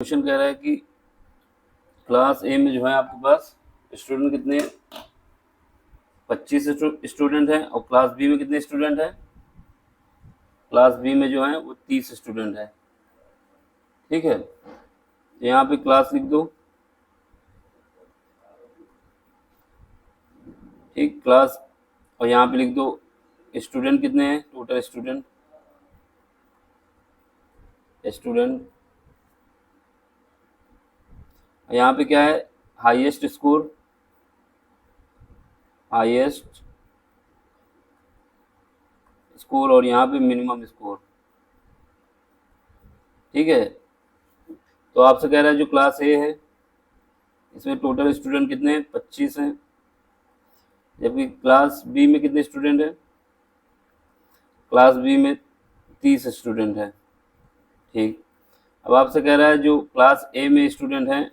Question कह रहा है कि क्लास ए में जो है आपके पास स्टूडेंट कितने 25 स्टूडेंट हैं और क्लास बी में कितने स्टूडेंट हैं। क्लास बी में जो है वो 30 स्टूडेंट है। ठीक है, यहाँ पे क्लास लिख दो। ठीक, क्लास और यहाँ पे लिख दो स्टूडेंट कितने हैं, टोटल स्टूडेंट यहाँ पे क्या है, हाईएस्ट स्कोर और यहाँ पे मिनिमम स्कोर। ठीक है, तो आपसे कह रहा है जो क्लास ए है इसमें टोटल स्टूडेंट कितने हैं, 25 हैं, जबकि क्लास बी में कितने स्टूडेंट हैं, क्लास बी में 30 स्टूडेंट हैं। ठीक, अब आपसे कह रहा है जो क्लास ए में स्टूडेंट हैं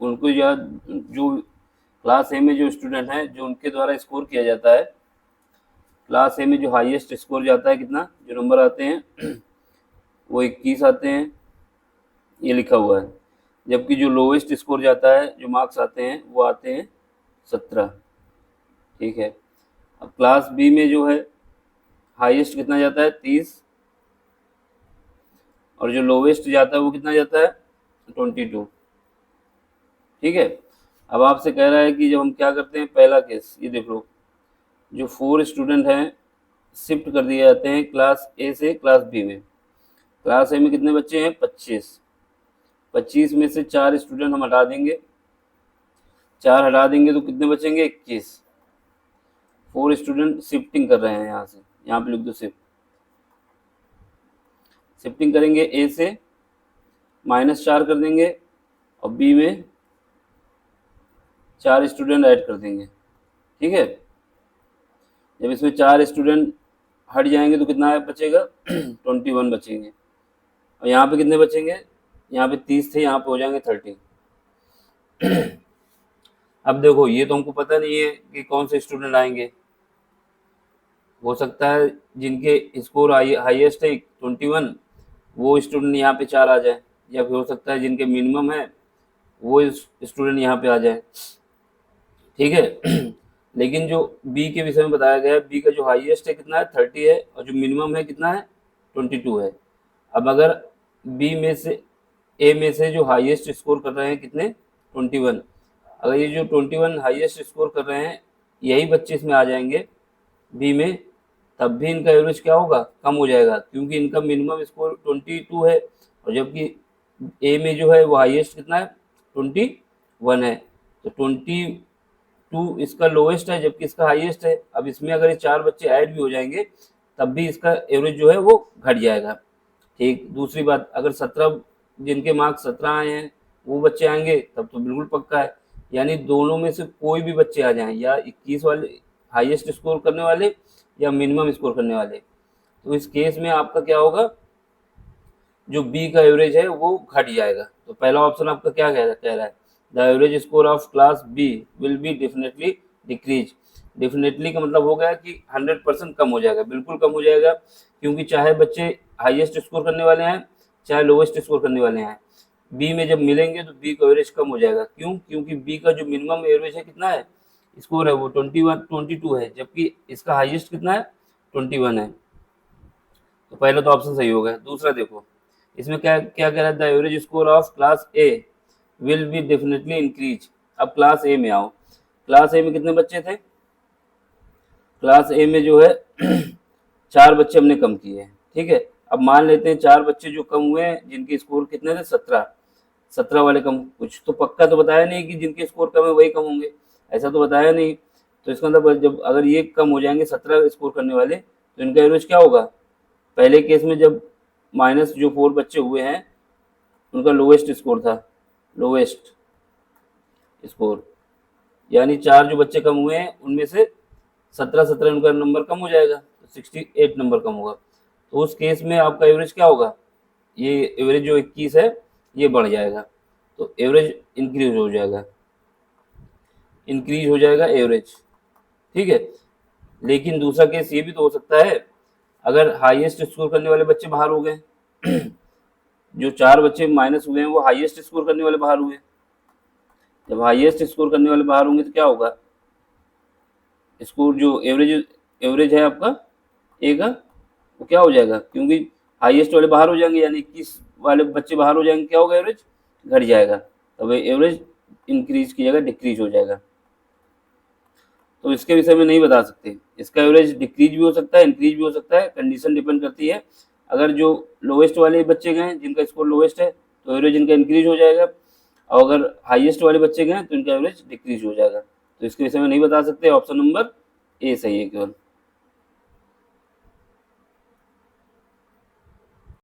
उनको या जो क्लास ए में जो स्टूडेंट हैं जो उनके द्वारा स्कोर किया जाता है, क्लास ए में जो हाईएस्ट स्कोर जाता है कितना, जो नंबर आते हैं वो 21 आते हैं, ये लिखा हुआ है। जबकि जो लोवेस्ट स्कोर जाता है, जो मार्क्स आते हैं वो आते हैं 17। ठीक है, अब क्लास बी में जो है हाईएस्ट कितना जाता है, 30, और जो लोवेस्ट जाता है वो कितना जाता है, 22। ठीक है, अब आपसे कह रहा है कि जब हम क्या करते हैं, पहला केस ये देख लो, जो 4 स्टूडेंट हैं शिफ्ट कर दिए जाते हैं क्लास ए से क्लास बी में। क्लास ए में कितने बच्चे हैं, 25 में से 4 स्टूडेंट हम हटा देंगे, 4 हटा देंगे तो कितने बचेंगे, 21। 4 स्टूडेंट शिफ्टिंग कर रहे हैं यहाँ से, यहाँ पे लिख दो शिफ्टिंग करेंगे, ए से -4 कर देंगे और बी में 4 स्टूडेंट ऐड कर देंगे। ठीक है, जब इसमें 4 स्टूडेंट हट जाएंगे तो कितना बचेगा 21 बचेंगे, और यहाँ पे कितने बचेंगे, यहाँ पे 30 थे, यहाँ पे हो जाएंगे 30। अब देखो ये तो हमको पता नहीं है कि कौन से स्टूडेंट आएंगे, हो सकता है जिनके स्कोर हाईएस्ट है 21 वो स्टूडेंट यहाँ पे 4 आ जाए, या फिर हो सकता है जिनके मिनिमम है वो स्टूडेंट यहाँ पे आ जाए। ठीक है, लेकिन जो बी के विषय में बताया गया है, बी का जो हाईएस्ट है कितना है, 30 है, और जो मिनिमम है कितना है, 22 है। अब अगर बी में से ए में से जो हाईएस्ट स्कोर कर रहे हैं कितने, 21, अगर ये जो 21 हाईएस्ट स्कोर कर रहे हैं यही बच्चे इसमें आ जाएंगे बी में, तब भी इनका एवरेज क्या होगा, कम हो जाएगा, क्योंकि इनका मिनिमम स्कोर 22 है, और जबकि ए में जो है वो हाईएस्ट कितना है, 21 है। तो 22 इसका लोएस्ट है जबकि इसका हाईएस्ट है। अब इसमें अगर ये 4 बच्चे ऐड भी हो जाएंगे तब भी इसका एवरेज जो है वो घट जाएगा। ठीक, दूसरी बात, अगर 17 जिनके मार्क्स 17 आए हैं वो बच्चे आएंगे तब तो बिल्कुल पक्का है, यानी दोनों में से कोई भी बच्चे आ जाएं, या 21 वाले हाईएस्ट स्कोर करने वाले या मिनिमम स्कोर करने वाले, तो इस केस में आपका क्या होगा, जो बी का एवरेज है वो घट जाएगा। तो पहला ऑप्शन आपका क्या कह रहा है, the average score of class B will be definitely decrease. Definitely का मतलब हो गया कि 100% कम हो जाएगा, बिल्कुल कम हो जाएगा, क्योंकि चाहे बच्चे हाईएस्ट स्कोर करने वाले हैं चाहे लोवेस्ट स्कोर करने वाले हैं, बी में जब मिलेंगे तो बी का एवरेज कम हो जाएगा। क्यों, क्योंकि बी का जो मिनिमम एवरेज है कितना है, स्कोर है वो 22 है, जबकि इसका हाईएस्ट कितना है, 21 है। तो पहला तो ऑप्शन सही हो गया। दूसरा देखो, इसमें क्या क्या कह रहा है, the average score of class A will be definitely increase. अब क्लास ए में आओ, क्लास ए में कितने बच्चे थे, क्लास ए में जो है 4 बच्चे हमने कम किए हैं। ठीक है, अब मान लेते हैं 4 बच्चे जो कम हुए हैं जिनके स्कोर कितने थे, 17 वाले कम, कुछ तो पक्का तो बताया नहीं कि जिनके स्कोर कम है वही कम होंगे, ऐसा तो बताया नहीं। तो इसका मतलब जब अगर ये कम हो जाएंगे 17 स्कोर करने वाले तो इनका एवरेज क्या होगा, पहले केस में जब माइनस जो 4 बच्चे हुए हैं उनका लोवेस्ट स्कोर था, लोवेस्ट स्कोर, यानी 4 जो बच्चे कम हुए हैं उनमें से 17 उनका नंबर कम हो जाएगा, तो 68 नंबर कम होगा। तो उस केस में आपका एवरेज क्या होगा, ये एवरेज जो 21 है ये बढ़ जाएगा, तो एवरेज इंक्रीज हो जाएगा, एवरेज। ठीक है, लेकिन दूसरा केस ये भी तो हो सकता है, अगर हाईएस्ट स्कोर करने वाले बच्चे बाहर हो गए जो 4 बच्चे माइनस हुए हैं वो हाईएस्ट स्कोर करने वाले बाहर हुए। जब हाईएस्ट स्कोर करने वाले बाहर होंगे तो क्या होगा, स्कोर जो एवरेज है आपका ए का वो क्या हो जाएगा, क्योंकि हाईएस्ट वाले बाहर हो जाएंगे यानी 21 वाले बच्चे बाहर हो जाएंगे, क्या होगा, एवरेज घट जाएगा। तब एवरेज इंक्रीज की जगह डिक्रीज हो जाएगा। तो इसके विषय में नहीं बता सकते, इसका एवरेज डिक्रीज भी हो सकता है, इंक्रीज भी हो सकता है, कंडीशन डिपेंड करती है। अगर जो लोवेस्ट वाले बच्चे गए जिनका स्कोर लोवेस्ट है तो एवरेज इनका इंक्रीज हो जाएगा, और अगर हाईएस्ट वाले बच्चे गए तो इनका एवरेज डिक्रीज हो जाएगा। तो इसके विषय में नहीं बता सकते, ऑप्शन नंबर ए सही है केवल।